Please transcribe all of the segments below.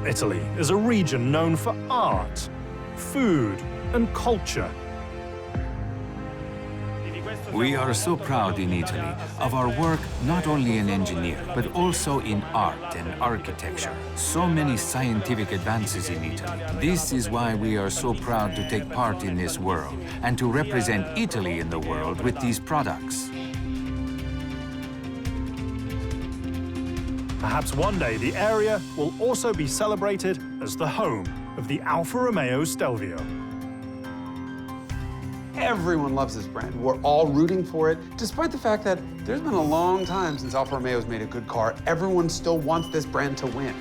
Italy is a region known for art, food, and culture. We are so proud in Italy of our work not only in engineering, but also in art and architecture. So many scientific advances in Italy. This is why we are so proud to take part in this world and to represent Italy in the world with these products. Perhaps one day the area will also be celebrated as the home of the Alfa Romeo Stelvio. Everyone loves this brand. We're all rooting for it. Despite the fact that there's been a long time since Alfa Romeo's made a good car, everyone still wants this brand to win.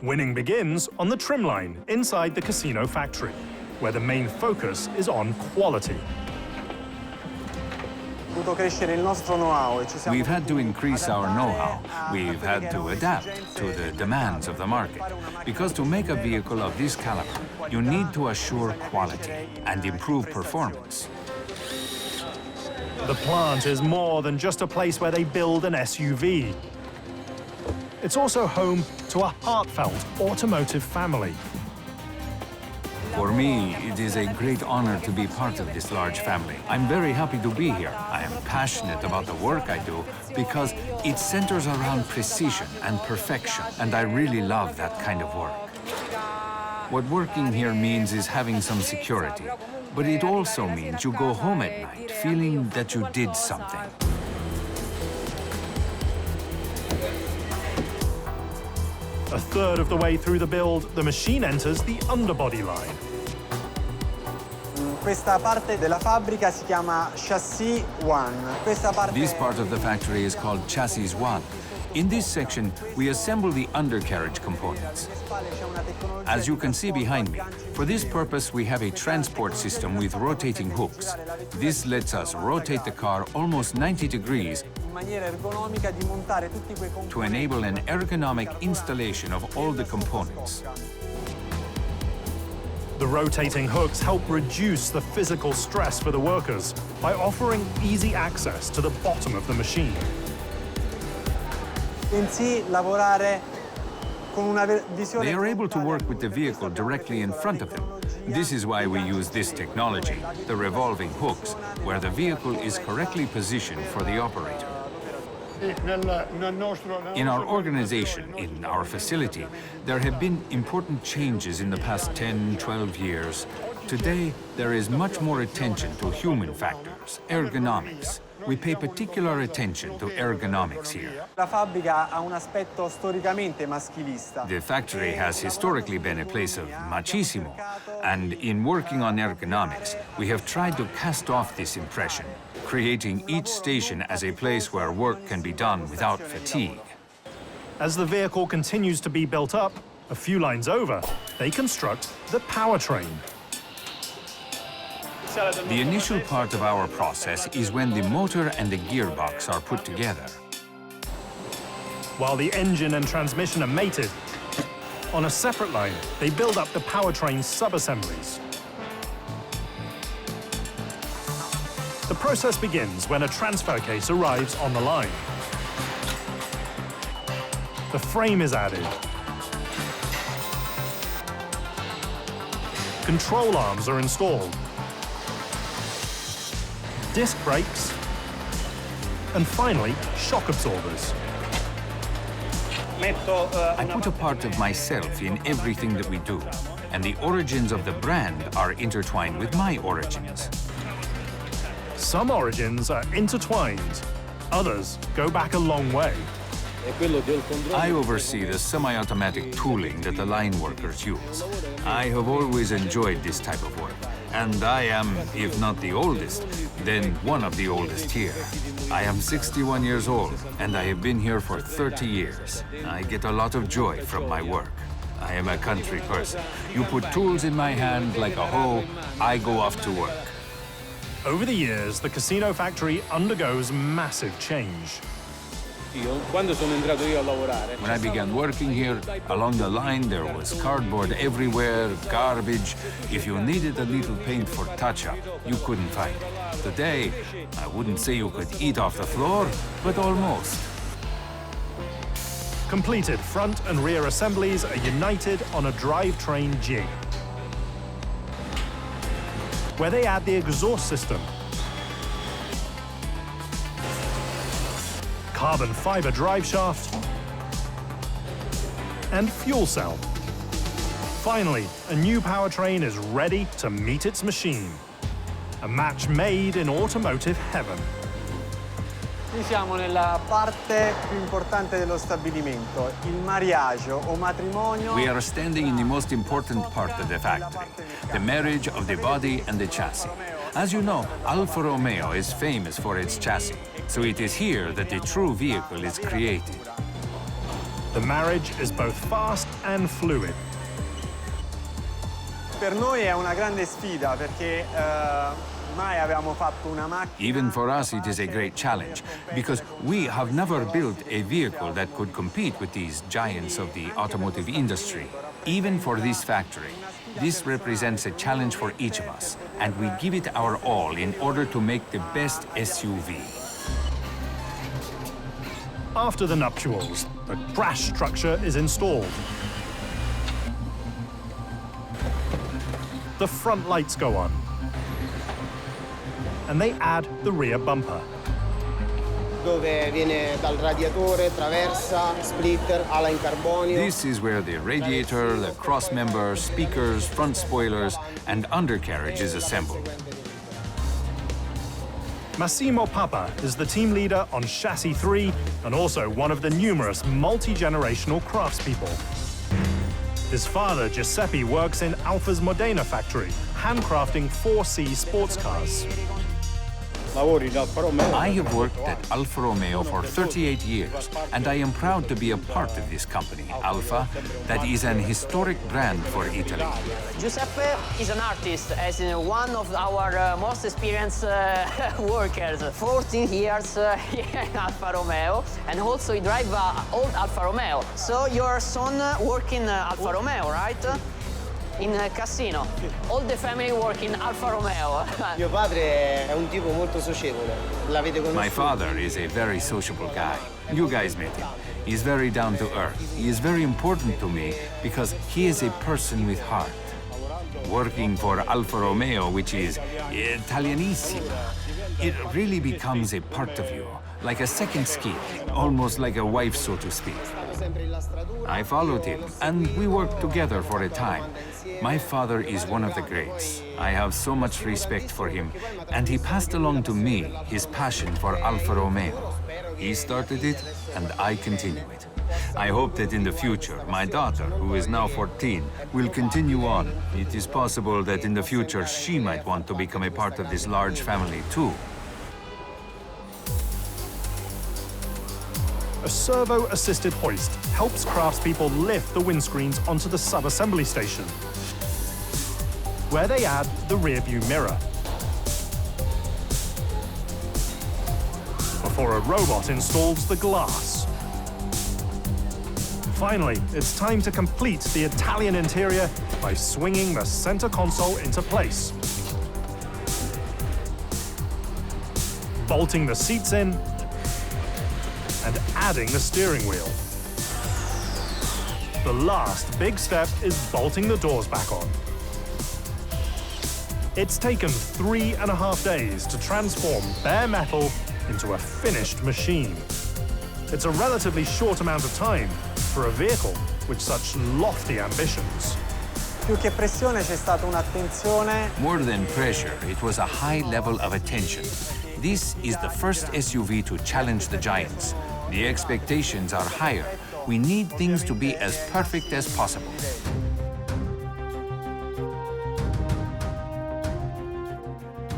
Winning begins on the trim line inside the casino factory, where the main focus is on quality. We've had to increase our know-how. We've had to adapt to the demands of the market. Because to make a vehicle of this caliber, you need to assure quality and improve performance. The plant is more than just a place where they build an SUV. It's also home to a heartfelt automotive family. For me, it is a great honor to be part of this large family. I'm very happy to be here. I am passionate about the work I do because it centers around precision and perfection, and I really love that kind of work. What working here means is having some security, but it also means you go home at night feeling that you did something. A third of the way through the build, the machine enters the underbody line. Questa parte della fabbrica si chiama chassis 1. This part of the factory is called chassis 1. In this section, we assemble the undercarriage components. As you can see behind me, for this purpose we have a transport system with rotating hooks. This lets us rotate the car almost 90 degrees to enable an ergonomic installation of all the components. The rotating hooks help reduce the physical stress for the workers by offering easy access to the bottom of the machine. They are able to work with the vehicle directly in front of them. This is why we use this technology, the revolving hooks, where the vehicle is correctly positioned for the operator. In our organization, in our facility, there have been important changes in the past 10, 12 years. Today, there is much more attention to human factors, ergonomics. We pay particular attention to ergonomics here. The factory has historically been a place of machismo, and in working on ergonomics, we have tried to cast off this impression, creating each station as a place where work can be done without fatigue. As the vehicle continues to be built up, a few lines over, they construct the powertrain. The initial part of our process is when the motor and the gearbox are put together. While the engine and transmission are mated, on a separate line, they build up the powertrain sub-assemblies. The process begins when a transfer case arrives on the line. The frame is added. Control arms are installed. Disc brakes, and finally, shock absorbers. I put a part of myself in everything that we do, and the origins of the brand are intertwined with my origins. Some origins are intertwined, others go back a long way. I oversee the semi-automatic tooling that the line workers use. I have always enjoyed this type of work, and I am, if not the oldest, then one of the oldest here. I am 61 years old, and I have been here for 30 years. I get a lot of joy from my work. I am a country person. You put tools in my hand like a hoe, I go off to work. Over the years, the casino factory undergoes massive change. When I began working here, along the line there was cardboard everywhere, garbage. If you needed a little paint for touch-up, you couldn't find it. Today, I wouldn't say you could eat off the floor, but almost. Completed front and rear assemblies are united on a drivetrain jig, where they add the exhaust system, carbon fiber drive shaft, and fuel cell. Finally, a new powertrain is ready to meet its machine. A match made in automotive heaven. Qui siamo nella parte più importante dello stabilimento, il mariaggio o matrimonio. We are standing in the most important part of the factory, the marriage of the body and the chassis. As you know, Alfa Romeo is famous for its chassis, so it is here that the true vehicle is created. The marriage is both fast and fluid. Per noi è una grande sfida perché mai avevamo fatto una macchina. Even for us, it is a great challenge, because we have never built a vehicle that could compete with these giants of the automotive industry. Even for this factory, this represents a challenge for each of us, and we give it our all in order to make the best SUV. After the nuptials, the crash structure is installed. The front lights go on, and they add the rear bumper. Dove viene dal radiatore, traversa, splitter, ala in carbonio. This is where the radiator, the crossmember, speakers, front spoilers, and undercarriage is assembled. Massimo Papa is the team leader on Chassis 3 and also one of the numerous multi-generational craftspeople. His father, Giuseppe, works in Alfa's Modena factory, handcrafting 4C sports cars. I have worked at Alfa Romeo for 38 years, and I am proud to be a part of this company, Alfa, that is an historic brand for Italy. Giuseppe is an artist, as in one of our most experienced workers. 14 years here in Alfa Romeo, and also he drives old Alfa Romeo. So your son works in Alfa Romeo, right? In Cassino. All the family work in Alfa Romeo. Mio padre è un tipo molto socievole. L'avete conosciuto? My father is a very sociable guy. You guys met him. He's very down to earth. He is very important to me because he is a person with heart. Working for Alfa Romeo, which is Italianissima, it really becomes a part of you, like a second skin, almost like a wife, so to speak. I followed him, and we worked together for a time. My father is one of the greats. I have so much respect for him, and he passed along to me his passion for Alfa Romeo. He started it, and I continue it. I hope that in the future, my daughter, who is now 14, will continue on. It is possible that in the future she might want to become a part of this large family too. A servo-assisted hoist helps craftspeople lift the windscreens onto the sub-assembly station, where they add the rear-view mirror, before a robot installs the glass. Finally, it's time to complete the Italian interior by swinging the center console into place, bolting the seats in, and adding the steering wheel. The last big step is bolting the doors back on. It's taken 3.5 days to transform bare metal into a finished machine. It's a relatively short amount of time for a vehicle with such lofty ambitions. Più che pressione c'è stata un'attenzione. More than pressure, it was a high level of attention. This is the first SUV to challenge the giants. The expectations are higher. We need things to be as perfect as possible.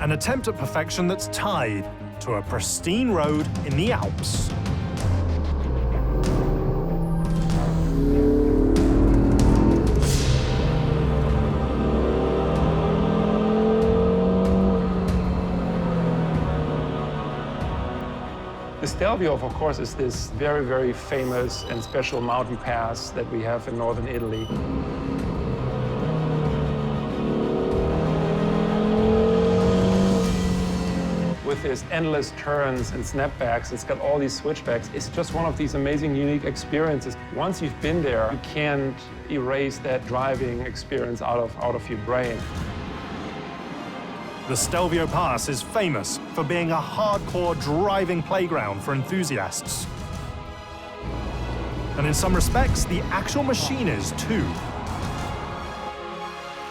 An attempt at perfection that's tied to a pristine road in the Alps. The Stelvio, of course, is this very, very famous and special mountain pass that we have in northern Italy. with its endless turns and snapbacks. It's got all these switchbacks. It's just one of these amazing, unique experiences. Once you've been there, you can't erase that driving experience out of your brain. The Stelvio Pass is famous for being a hardcore driving playground for enthusiasts. And in some respects, the actual machine is too.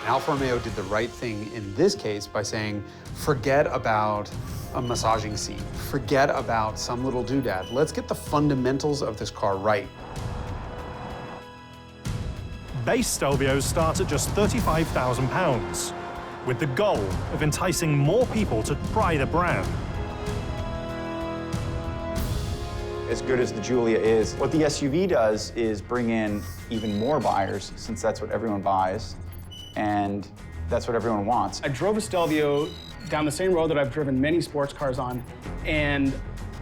Alfa Romeo did the right thing in this case by saying, forget about a massaging seat, forget about some little doodad. Let's get the fundamentals of this car right. Base Stelvios start at just £35,000, with the goal of enticing more people to try the brand. As good as the Giulia is, what the SUV does is bring in even more buyers, since that's what everyone buys, and that's what everyone wants. I drove a Stelvio down the same road that I've driven many sports cars on, and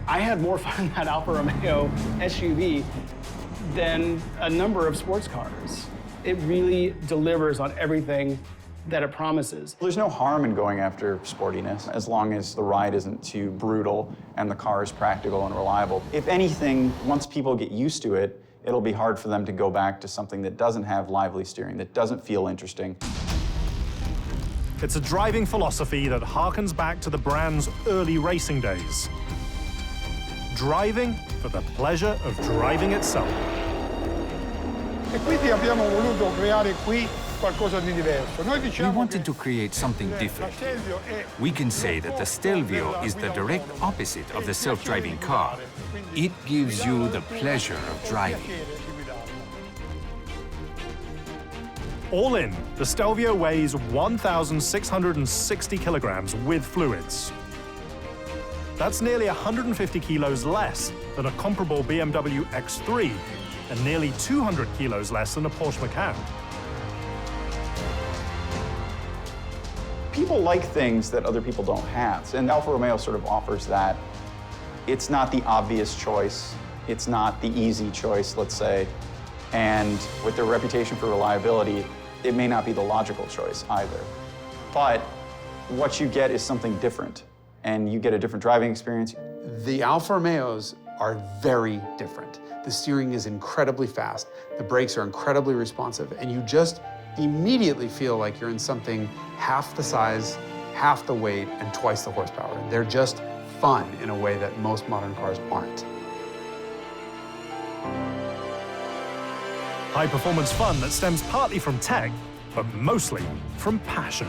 I had more fun in that Alfa Romeo SUV than a number of sports cars. It really delivers on everything that it promises. There's no harm in going after sportiness, as long as the ride isn't too brutal and the car is practical and reliable. If anything, once people get used to it, it'll be hard for them to go back to something that doesn't have lively steering, that doesn't feel interesting. It's a driving philosophy that harkens back to the brand's early racing days. Driving for the pleasure of driving itself. E quindi abbiamo voluto creare qui qualcosa di diverso. Noi We diciamo wanted che to create something different. Stelvio è We can say that the Stelvio is the direct opposite of the self-driving car. It gives you the pleasure of driving. All in, the Stelvio weighs 1,660 kilograms with fluids. That's nearly 150 kilos less than a comparable BMW X3 and nearly 200 kilos less than a Porsche Macan. People like things that other people don't have, and Alfa Romeo sort of offers that. It's not the obvious choice. It's not the easy choice, let's say. And with their reputation for reliability, it may not be the logical choice either. But what you get is something different, and you get a different driving experience. The Alfa Romeos are very different. The steering is incredibly fast, the brakes are incredibly responsive, and you just immediately feel like you're in something half the size, half the weight, and twice the horsepower. They're just fun in a way that most modern cars aren't. High-performance fun that stems partly from tech, but mostly from passion.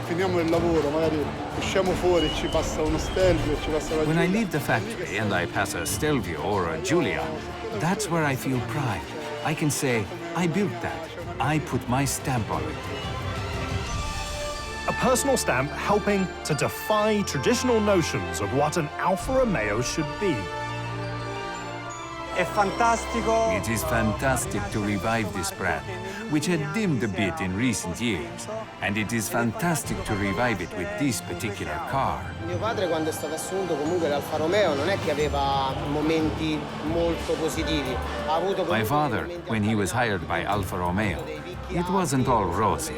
finiamo il lavoro, magari usciamo fuori, ci passa uno Stelvio, ci passa la When I Giulia. leave the factory and I pass a Stelvio or a Giulia, that's where I feel pride. I can say, I built that. I put my stamp on it. A personal stamp helping to defy traditional notions of what an Alfa Romeo should be. È fantastico. It is fantastic to revive this brand, which had dimmed a bit in recent years. And it is fantastic to revive it with this particular car. Mio padre quando è stato assunto comunque l'Alfa Romeo non è che aveva momenti molto positivi. Ha avuto My father, when he was hired by Alfa Romeo, it wasn't all rosy.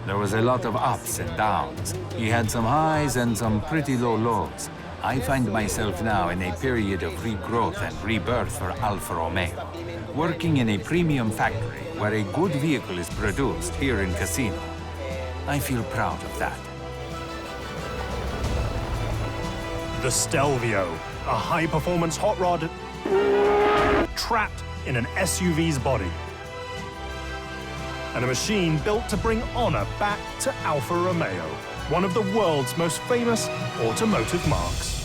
There was a lot of ups and downs. He had some highs and some pretty low lows. I find myself now in a period of regrowth and rebirth for Alfa Romeo, working in a premium factory where a good vehicle is produced here in Casino. I feel proud of that. The Stelvio, a high-performance hot rod trapped in an SUV's body. And a machine built to bring honor back to Alfa Romeo, one of the world's most famous automotive marques.